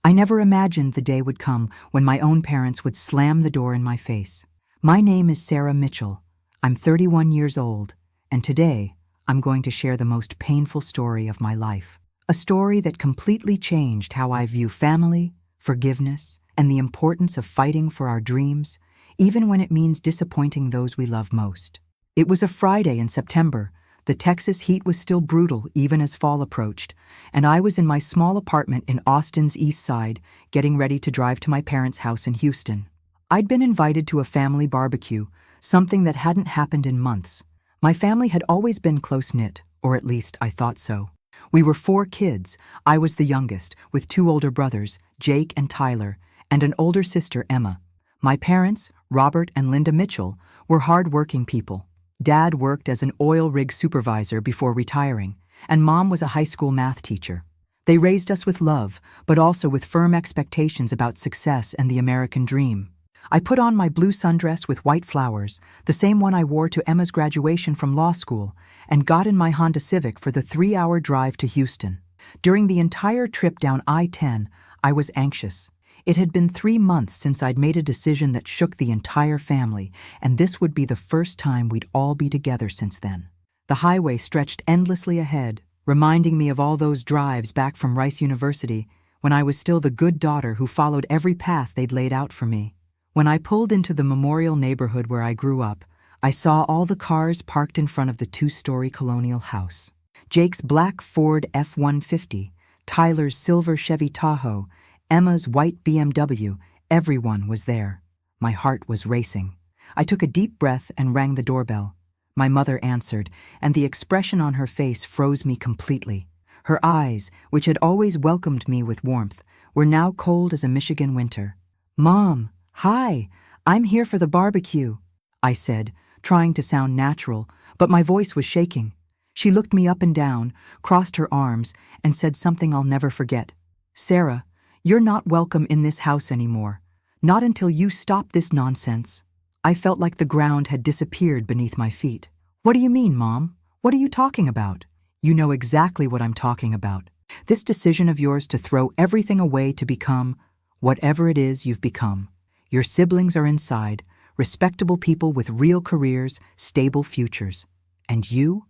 I never imagined the day would come when my own parents would slam the door in my face. My name is Sarah Mitchell. I'm 31 years old, and today I'm going to share the most painful story of my life. A story that completely changed how I view family, forgiveness, and the importance of fighting for our dreams, even when it means disappointing those we love most. It was a Friday in September. The Texas heat was still brutal even as fall approached, and I was in my small apartment in Austin's East Side, getting ready to drive to my parents' house in Houston. I'd been invited to a family barbecue, something that hadn't happened in months. My family had always been close-knit, or at least I thought so. We were 4 kids. I was the youngest, with 2 older brothers, Jake and Tyler, and an older sister, Emma. My parents, Robert and Linda Mitchell, were hard-working people. Dad worked as an oil rig supervisor before retiring, and Mom was a high school math teacher. They raised us with love, but also with firm expectations about success and the American dream. I put on my blue sundress with white flowers, the same one I wore to Emma's graduation from law school, and got in my Honda Civic for the 3-hour drive to Houston. During the entire trip down I-10, I was anxious. It had been 3 months since I'd made a decision that shook the entire family, and this would be the first time we'd all be together since then. The highway stretched endlessly ahead, reminding me of all those drives back from Rice University, when I was still the good daughter who followed every path they'd laid out for me. When I pulled into the Memorial neighborhood where I grew up, I saw all the cars parked in front of the 2-story colonial house. Jake's black Ford F-150, Tyler's silver Chevy Tahoe, Emma's white BMW, everyone was there. My heart was racing. I took a deep breath and rang the doorbell. My mother answered, and the expression on her face froze me completely. Her eyes, which had always welcomed me with warmth, were now cold as a Michigan winter. "Mom, hi, I'm here for the barbecue," I said, trying to sound natural, but my voice was shaking. She looked me up and down, crossed her arms, and said something I'll never forget. "Sarah, you're not welcome in this house anymore. Not until you stop this nonsense." I felt like the ground had disappeared beneath my feet. "What do you mean, Mom? What are you talking about?" "You know exactly what I'm talking about. This decision of yours to throw everything away to become whatever it is you've become. Your siblings are inside, respectable people with real careers, stable futures. And you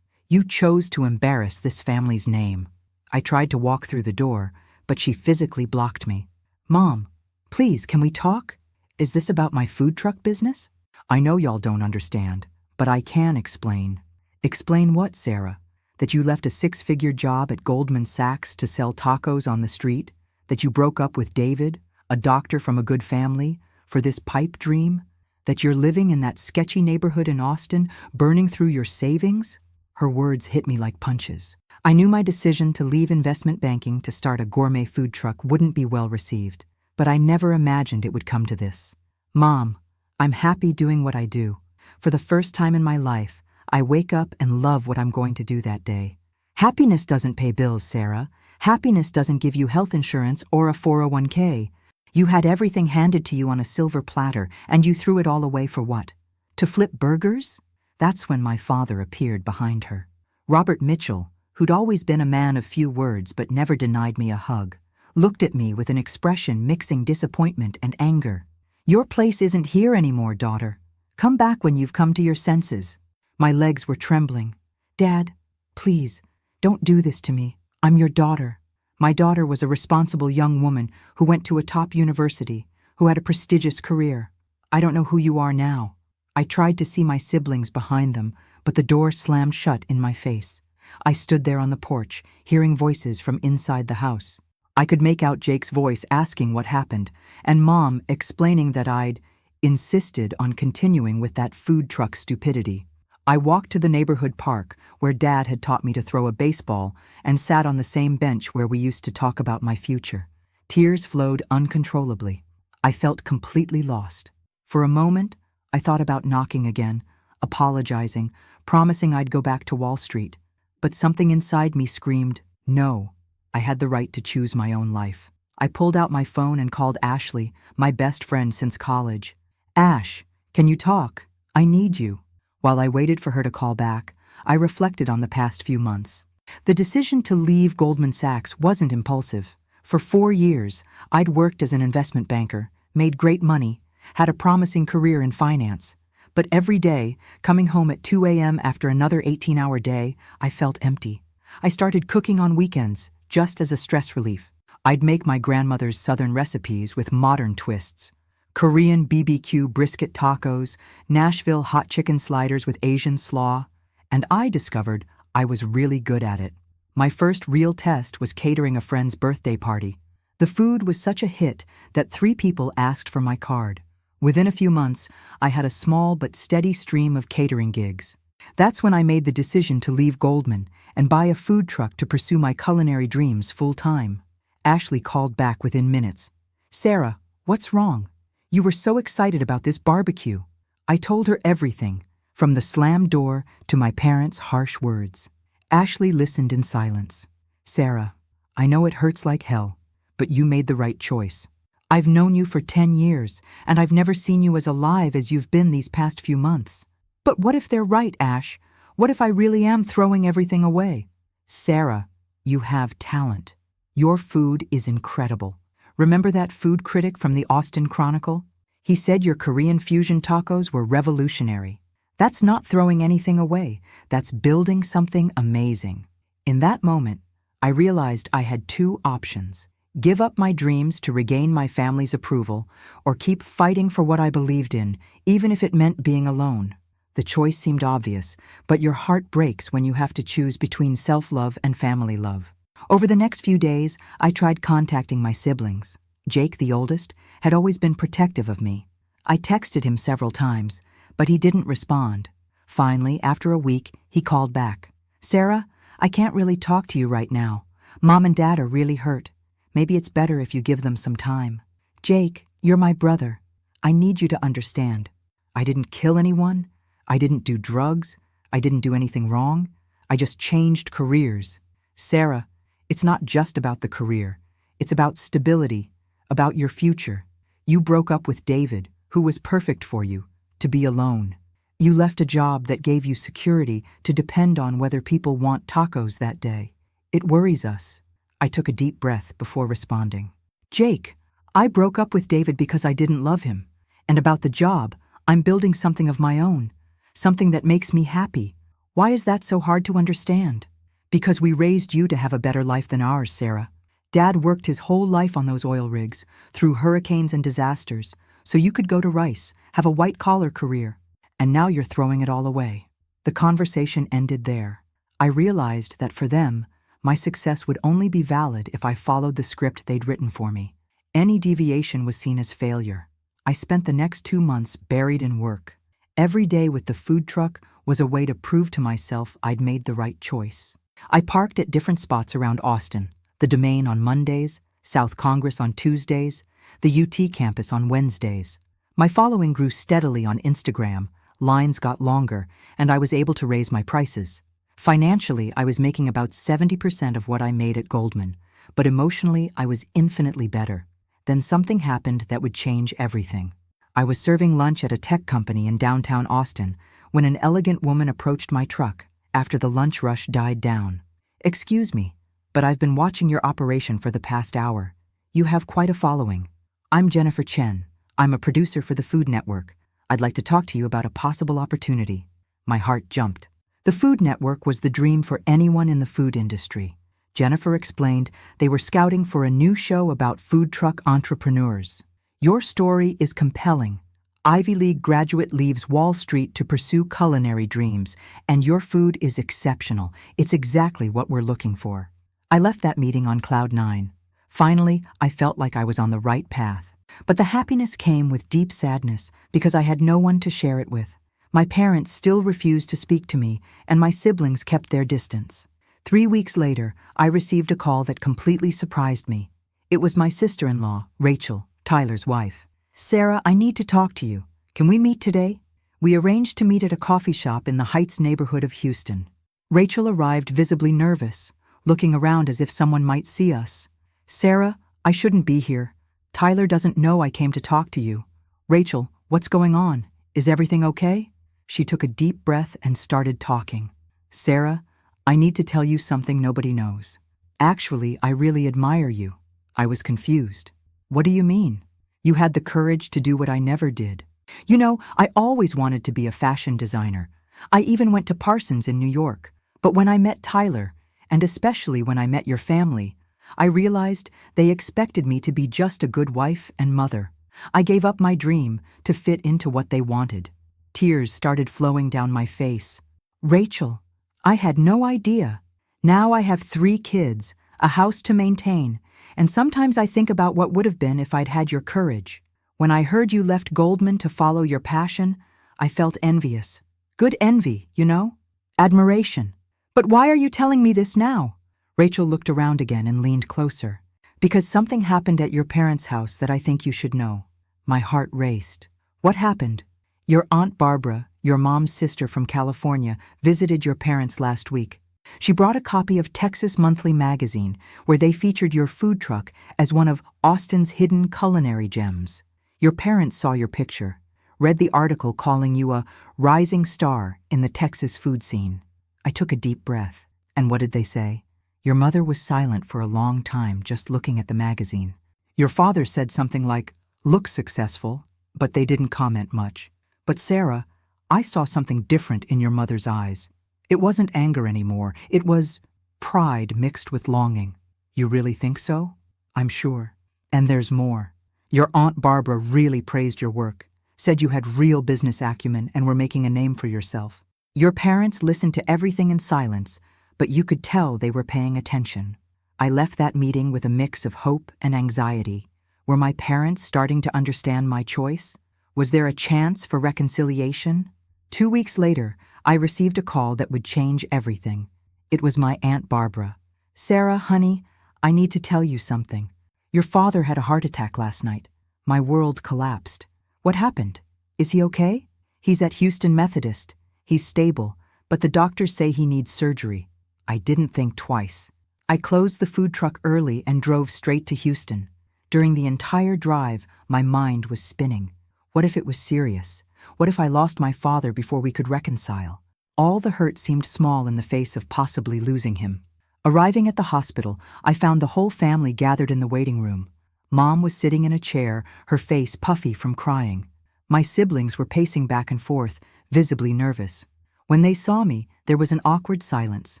chose to embarrass this family's name." I tried to walk through the door, but she physically blocked me. "Mom, please, can we talk? Is this about my food truck business? I know y'all don't understand, but I can explain." "Explain what, Sarah? That you left a 6-figure job at Goldman Sachs to sell tacos on the street? That you broke up with David, a doctor from a good family, for this pipe dream? That you're living in that sketchy neighborhood in Austin, burning through your savings?" Her words hit me like punches. I knew my decision to leave investment banking to start a gourmet food truck wouldn't be well received, but I never imagined it would come to this. "Mom, I'm happy doing what I do. For the first time in my life, I wake up and love what I'm going to do that day." "Happiness doesn't pay bills, Sarah. Happiness doesn't give you health insurance or a 401k. You had everything handed to you on a silver platter, and you threw it all away for what? To flip burgers?" That's when my father appeared behind her. Robert Mitchell, who'd always been a man of few words but never denied me a hug, looked at me with an expression mixing disappointment and anger. "Your place isn't here anymore, daughter. Come back when you've come to your senses." My legs were trembling. "Dad, please, don't do this to me. I'm your daughter." My daughter was a responsible young woman who went to a top university, who had a prestigious career. "I don't know who you are now." I tried to see my siblings behind them, but the door slammed shut in my face. I stood there on the porch, hearing voices from inside the house. I could make out Jake's voice asking what happened, and Mom explaining that I'd insisted on continuing with that food truck stupidity. I walked to the neighborhood park, where Dad had taught me to throw a baseball, and sat on the same bench where we used to talk about my future. Tears flowed uncontrollably. I felt completely lost. For a moment, I thought about knocking again, apologizing, promising I'd go back to Wall Street. But something inside me screamed, no. I had the right to choose my own life. I pulled out my phone and called Ashley, my best friend since college. "Ash, can you talk? I need you." While I waited for her to call back, I reflected on the past few months. The decision to leave Goldman Sachs wasn't impulsive. For 4 years, I'd worked as an investment banker, made great money, had a promising career in finance. But every day, coming home at 2 a.m. after another 18-hour day, I felt empty. I started cooking on weekends, just as a stress relief. I'd make my grandmother's southern recipes with modern twists. Korean BBQ brisket tacos, Nashville hot chicken sliders with Asian slaw. And I discovered I was really good at it. My first real test was catering a friend's birthday party. The food was such a hit that 3 people asked for my card. Within a few months, I had a small but steady stream of catering gigs. That's when I made the decision to leave Goldman and buy a food truck to pursue my culinary dreams full-time. Ashley called back within minutes. "Sarah, what's wrong? You were so excited about this barbecue." I told her everything, from the slammed door to my parents' harsh words. Ashley listened in silence. "Sarah, I know it hurts like hell, but you made the right choice. I've known you for 10 years, and I've never seen you as alive as you've been these past few months. But what if they're right, Ash? What if I really am throwing everything away?" "Sarah, you have talent. Your food is incredible. Remember that food critic from the Austin Chronicle? He said your Korean fusion tacos were revolutionary. That's not throwing anything away. That's building something amazing." In that moment, I realized I had 2 options: give up my dreams to regain my family's approval, or keep fighting for what I believed in, even if it meant being alone. The choice seemed obvious, but your heart breaks when you have to choose between self-love and family love. Over the next few days, I tried contacting my siblings. Jake, the oldest, had always been protective of me. I texted him several times, but he didn't respond. Finally, after a week, he called back. "Sarah, I can't really talk to you right now. Mom and Dad are really hurt. Maybe it's better if you give them some time. Jake, you're my brother. I need you to understand. I didn't kill anyone. I didn't do drugs. I didn't do anything wrong. I just changed careers. Sarah, it's not just about the career. It's about stability, about your future. You broke up with David, who was perfect for you, to be alone. You left a job that gave you security to depend on whether people want tacos that day. It worries us." I took a deep breath before responding. "Jake, I broke up with David because I didn't love him. And about the job, I'm building something of my own, something that makes me happy. Why is that so hard to understand?" "Because we raised you to have a better life than ours, Sarah. Dad worked his whole life on those oil rigs, through hurricanes and disasters, so you could go to Rice, have a white-collar career. And now you're throwing it all away." The conversation ended there. I realized that for them, my success would only be valid if I followed the script they'd written for me. Any deviation was seen as failure. I spent the next 2 months buried in work. Every day with the food truck was a way to prove to myself I'd made the right choice. I parked at different spots around Austin, the Domain on Mondays, South Congress on Tuesdays, the UT campus on Wednesdays. My following grew steadily on Instagram, lines got longer, and I was able to raise my prices. Financially, I was making about 70% of what I made at Goldman, but emotionally, I was infinitely better. Then something happened that would change everything. I was serving lunch at a tech company in downtown Austin when an elegant woman approached my truck after the lunch rush died down. "Excuse me, but I've been watching your operation for the past hour. You have quite a following. I'm Jennifer Chen. I'm a producer for the Food Network. I'd like to talk to you about a possible opportunity." My heart jumped. The Food Network was the dream for anyone in the food industry. Jennifer explained they were scouting for a new show about food truck entrepreneurs. "Your story is compelling. Ivy League graduate leaves Wall Street to pursue culinary dreams, and your food is exceptional. It's exactly what we're looking for." I left that meeting on cloud 9. Finally, I felt like I was on the right path. But the happiness came with deep sadness because I had no one to share it with. My parents still refused to speak to me, and my siblings kept their distance. 3 weeks later, I received a call that completely surprised me. It was my sister-in-law, Rachel, Tyler's wife. "Sarah, I need to talk to you. Can we meet today?" We arranged to meet at a coffee shop in the Heights neighborhood of Houston. Rachel arrived visibly nervous, looking around as if someone might see us. "Sarah, I shouldn't be here. Tyler doesn't know I came to talk to you." "Rachel, what's going on? Is everything okay?" She took a deep breath and started talking. "Sarah, I need to tell you something nobody knows. Actually, I really admire you. I was confused. What do you mean? You had the courage to do what I never did. You know, I always wanted to be a fashion designer. I even went to Parsons in New York. But when I met Tyler, and especially when I met your family, I realized they expected me to be just a good wife and mother. I gave up my dream to fit into what they wanted. Tears started flowing down my face. Rachel, I had no idea. Now I have 3 kids, a house to maintain, and sometimes I think about what would have been if I'd had your courage. When I heard you left Goldman to follow your passion, I felt envious. Good envy, you know? Admiration. But why are you telling me this now? Rachel looked around again and leaned closer. Because something happened at your parents' house that I think you should know. My heart raced. What happened? Your Aunt Barbara, your mom's sister from California, visited your parents last week. She brought a copy of Texas Monthly magazine, where they featured your food truck as one of Austin's hidden culinary gems. Your parents saw your picture, read the article calling you a rising star in the Texas food scene. I took a deep breath. And what did they say? Your mother was silent for a long time, just looking at the magazine. Your father said something like, "Looks successful," but they didn't comment much. But Sarah, I saw something different in your mother's eyes. It wasn't anger anymore. It was pride mixed with longing. You really think so? I'm sure. And there's more. Your Aunt Barbara really praised your work, said you had real business acumen and were making a name for yourself. Your parents listened to everything in silence, but you could tell they were paying attention. I left that meeting with a mix of hope and anxiety. Were my parents starting to understand my choice? Was there a chance for reconciliation? 2 weeks later, I received a call that would change everything. It was my Aunt Barbara. "Sarah, honey, I need to tell you something. Your father had a heart attack last night. My world collapsed. What happened? Is he okay? He's at Houston Methodist. He's stable, but the doctors say he needs surgery." I didn't think twice. I closed the food truck early and drove straight to Houston. During the entire drive, my mind was spinning. What if it was serious? What if I lost my father before we could reconcile? All the hurt seemed small in the face of possibly losing him. Arriving at the hospital, I found the whole family gathered in the waiting room. Mom was sitting in a chair, her face puffy from crying. My siblings were pacing back and forth, visibly nervous. When they saw me, there was an awkward silence.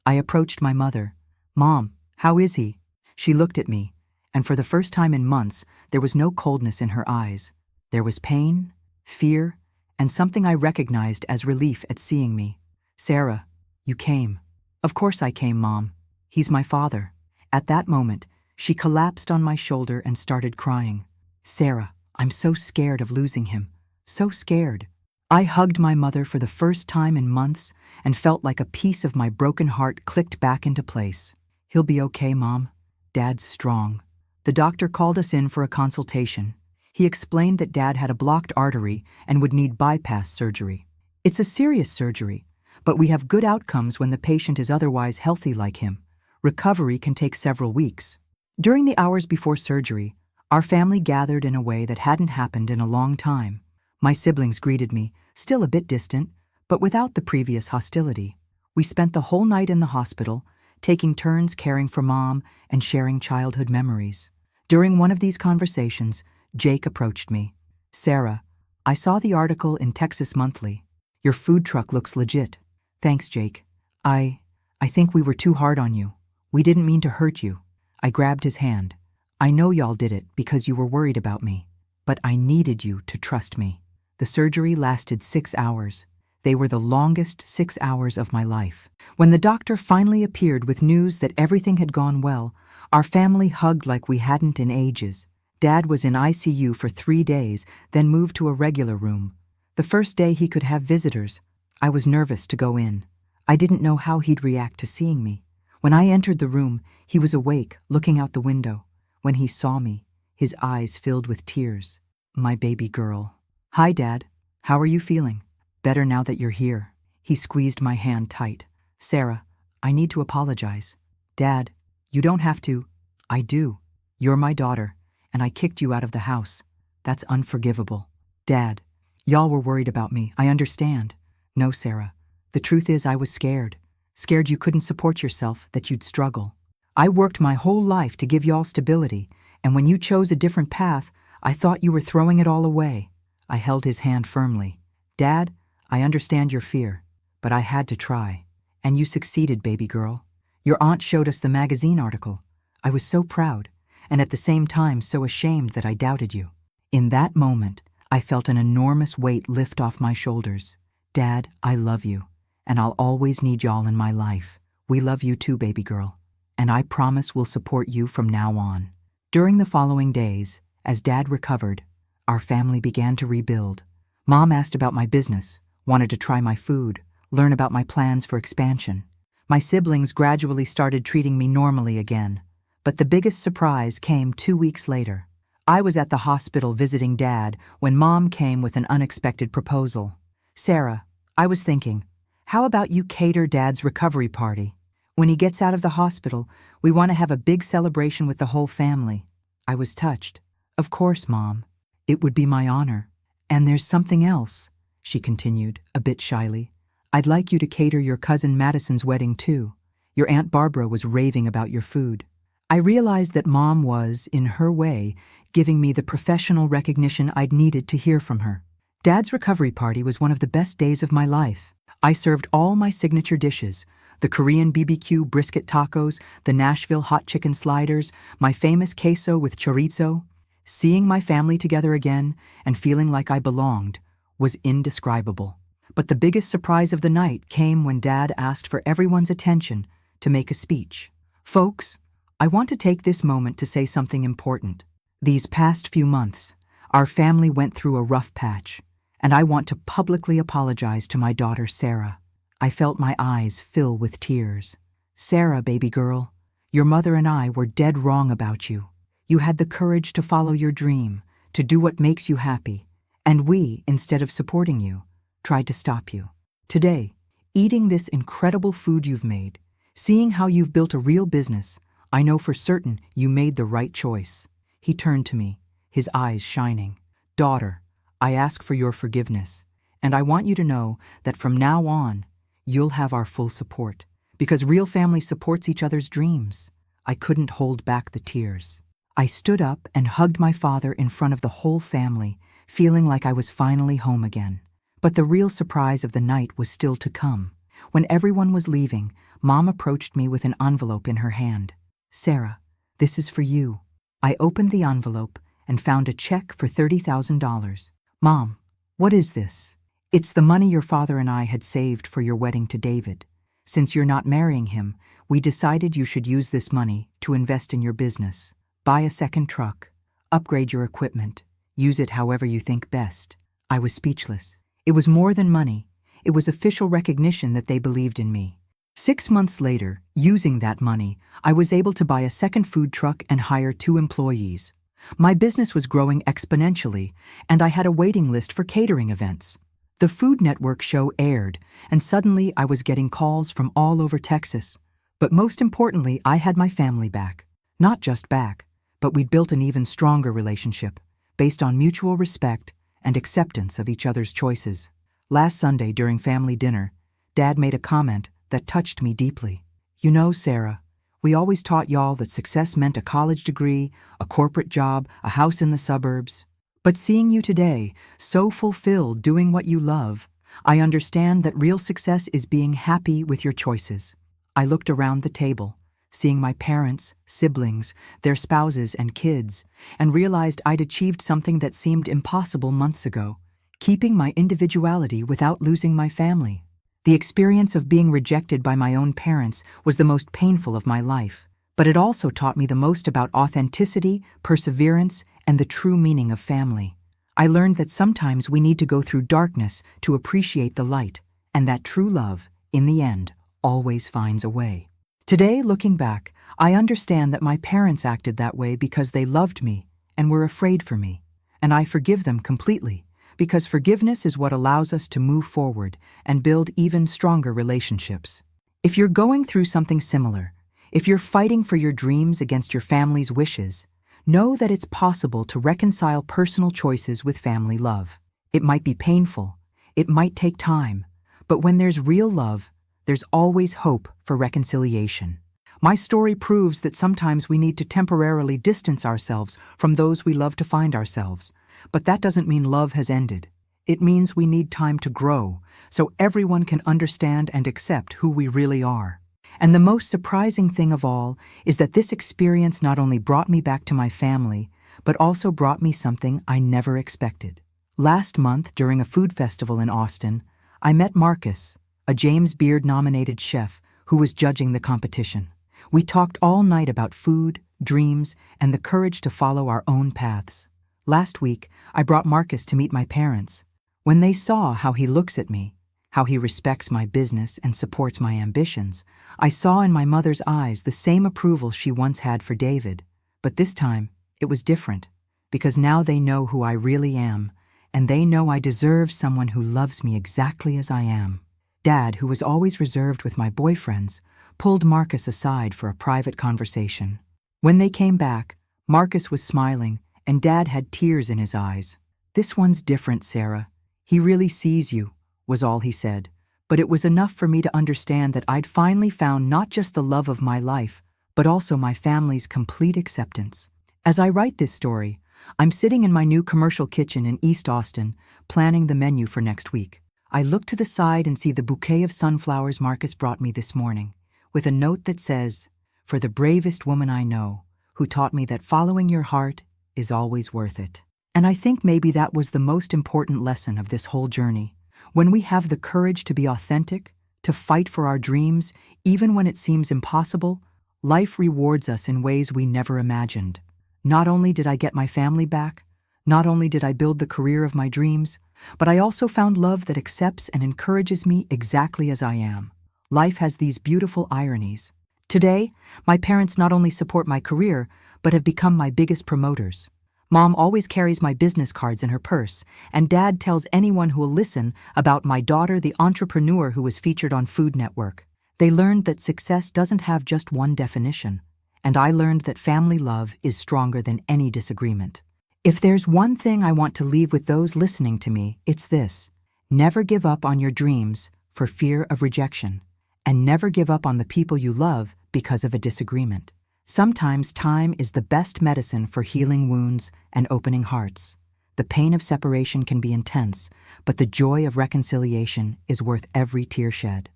I approached my mother. "Mom, how is he?" She looked at me, and for the first time in months, there was no coldness in her eyes. There was pain, fear, and something I recognized as relief at seeing me. "Sarah, you came." "Of course I came, Mom. He's my father." At that moment, she collapsed on my shoulder and started crying. "Sarah, I'm so scared of losing him. So scared." I hugged my mother for the first time in months and felt like a piece of my broken heart clicked back into place. "He'll be okay, Mom. Dad's strong." The doctor called us in for a consultation. He explained that Dad had a blocked artery and would need bypass surgery. It's a serious surgery, but we have good outcomes when the patient is otherwise healthy like him. Recovery can take several weeks. During the hours before surgery, our family gathered in a way that hadn't happened in a long time. My siblings greeted me, still a bit distant, but without the previous hostility. We spent the whole night in the hospital, taking turns caring for Mom and sharing childhood memories. During one of these conversations, Jake approached me. "Sarah, I saw the article in Texas Monthly. Your food truck looks legit." "Thanks, Jake. I think we were too hard on you. We didn't mean to hurt you." I grabbed his hand. "I know y'all did it because you were worried about me, but I needed you to trust me." The surgery lasted 6 hours. They were the longest 6 hours of my life. When the doctor finally appeared with news that everything had gone well, our family hugged like we hadn't in ages. Dad was in ICU for 3 days, then moved to a regular room. The first day he could have visitors, I was nervous to go in. I didn't know how he'd react to seeing me. When I entered the room, he was awake, looking out the window. When he saw me, his eyes filled with tears. "My baby girl." "Hi, Dad. How are you feeling?" "Better now that you're here." He squeezed my hand tight. "Sarah, I need to apologize." "Dad, you don't have to." "I do. You're my daughter, and I kicked you out of the house. That's unforgivable." "Dad, y'all were worried about me. I understand." "No, Sarah. The truth is I was scared. Scared you couldn't support yourself, that you'd struggle." I worked my whole life to give y'all stability, and when you chose a different path, I thought you were throwing it all away." I held his hand firmly. "Dad, I understand your fear, but I had to try. And you succeeded, baby girl. Your aunt showed us the magazine article. I was so proud, and at the same time so ashamed that I doubted you." In that moment, I felt an enormous weight lift off my shoulders. "Dad, I love you, and I'll always need y'all in my life. We love you too, baby girl, and I promise we'll support you from now on." During the following days, as Dad recovered, our family began to rebuild. Mom asked about my business, wanted to try my food, learn about my plans for expansion. My siblings gradually started treating me normally again, but the biggest surprise came 2 weeks later. I was at the hospital visiting Dad when Mom came with an unexpected proposal. "Sarah, I was thinking, how about you cater Dad's recovery party? When he gets out of the hospital, we want to have a big celebration with the whole family." I was touched. "Of course, Mom. It would be my honor. And there's something else," she continued, a bit shyly. "I'd like you to cater your cousin Madison's wedding too. Your Aunt Barbara was raving about your food." I realized that Mom was, in her way, giving me the professional recognition I'd needed to hear from her. Dad's recovery party was one of the best days of my life. I served all my signature dishes, the Korean BBQ brisket tacos, the Nashville hot chicken sliders, my famous queso with chorizo. Seeing my family together again and feeling like I belonged was indescribable. But the biggest surprise of the night came when Dad asked for everyone's attention to make a speech. "Folks, I want to take this moment to say something important. These past few months, our family went through a rough patch, and I want to publicly apologize to my daughter, Sarah." I felt my eyes fill with tears. "Sarah, baby girl, your mother and I were dead wrong about you. You had the courage to follow your dream, to do what makes you happy, and we, instead of supporting you, tried to stop you. Today, eating this incredible food you've made, seeing how you've built a real business, I know for certain you made the right choice." He turned to me, his eyes shining. "Daughter, I ask for your forgiveness, and I want you to know that from now on, you'll have our full support, because real family supports each other's dreams." I couldn't hold back the tears. I stood up and hugged my father in front of the whole family, feeling like I was finally home again. But the real surprise of the night was still to come. When everyone was leaving, Mom approached me with an envelope in her hand. "Sarah, this is for you." I opened the envelope and found a check for $30,000. "Mom, what is this?" "It's the money your father and I had saved for your wedding to David. Since you're not marrying him, we decided you should use this money to invest in your business. Buy a second truck, upgrade your equipment, use it however you think best." I was speechless. It was more than money. It was official recognition that they believed in me. 6 months later, using that money, I was able to buy a second food truck and hire 2 employees. My business was growing exponentially, and I had a waiting list for catering events. The Food Network show aired, and suddenly I was getting calls from all over Texas. But most importantly, I had my family back. Not just back, but we'd built an even stronger relationship, based on mutual respect and acceptance of each other's choices. Last Sunday during family dinner, Dad made a comment that touched me deeply. "You know, Sarah, we always taught y'all that success meant a college degree, a corporate job, a house in the suburbs. But seeing you today, so fulfilled doing what you love, I understand that real success is being happy with your choices." I looked around the table, seeing my parents, siblings, their spouses, and kids, and realized I'd achieved something that seemed impossible months ago, keeping my individuality without losing my family. The experience of being rejected by my own parents was the most painful of my life, but it also taught me the most about authenticity, perseverance, and the true meaning of family. I learned that sometimes we need to go through darkness to appreciate the light, and that true love, in the end, always finds a way. Today, looking back, I understand that my parents acted that way because they loved me and were afraid for me, and I forgive them completely, because forgiveness is what allows us to move forward and build even stronger relationships. If you're going through something similar, if you're fighting for your dreams against your family's wishes, know that it's possible to reconcile personal choices with family love. It might be painful, it might take time, but when there's real love, there's always hope for reconciliation. My story proves that sometimes we need to temporarily distance ourselves from those we love to find ourselves. But that doesn't mean love has ended. It means we need time to grow, so everyone can understand and accept who we really are. And the most surprising thing of all is that this experience not only brought me back to my family, but also brought me something I never expected. Last month, during a food festival in Austin, I met Marcus, a James Beard-nominated chef who was judging the competition. We talked all night about food, dreams, and the courage to follow our own paths. Last week, I brought Marcus to meet my parents. When they saw how he looks at me, how he respects my business and supports my ambitions, I saw in my mother's eyes the same approval she once had for David. But this time, it was different, because now they know who I really am, and they know I deserve someone who loves me exactly as I am. Dad, who was always reserved with my boyfriends, pulled Marcus aside for a private conversation. When they came back, Marcus was smiling, and Dad had tears in his eyes. "This one's different, Sarah. He really sees you," was all he said. But it was enough for me to understand that I'd finally found not just the love of my life, but also my family's complete acceptance. As I write this story, I'm sitting in my new commercial kitchen in East Austin, planning the menu for next week. I look to the side and see the bouquet of sunflowers Marcus brought me this morning, with a note that says, "For the bravest woman I know, who taught me that following your heart is always worth it." And I think maybe that was the most important lesson of this whole journey. When we have the courage to be authentic, to fight for our dreams, even when it seems impossible, life rewards us in ways we never imagined. Not only did I get my family back, not only did I build the career of my dreams, but I also found love that accepts and encourages me exactly as I am. Life has these beautiful ironies. Today, my parents not only support my career, but have become my biggest promoters. Mom always carries my business cards in her purse, and Dad tells anyone who will listen about my daughter, the entrepreneur who was featured on Food Network. They learned that success doesn't have just one definition, and I learned that family love is stronger than any disagreement. If there's one thing I want to leave with those listening to me, it's this: never give up on your dreams for fear of rejection, and never give up on the people you love because of a disagreement. Sometimes time is the best medicine for healing wounds and opening hearts. The pain of separation can be intense, but the joy of reconciliation is worth every tear shed.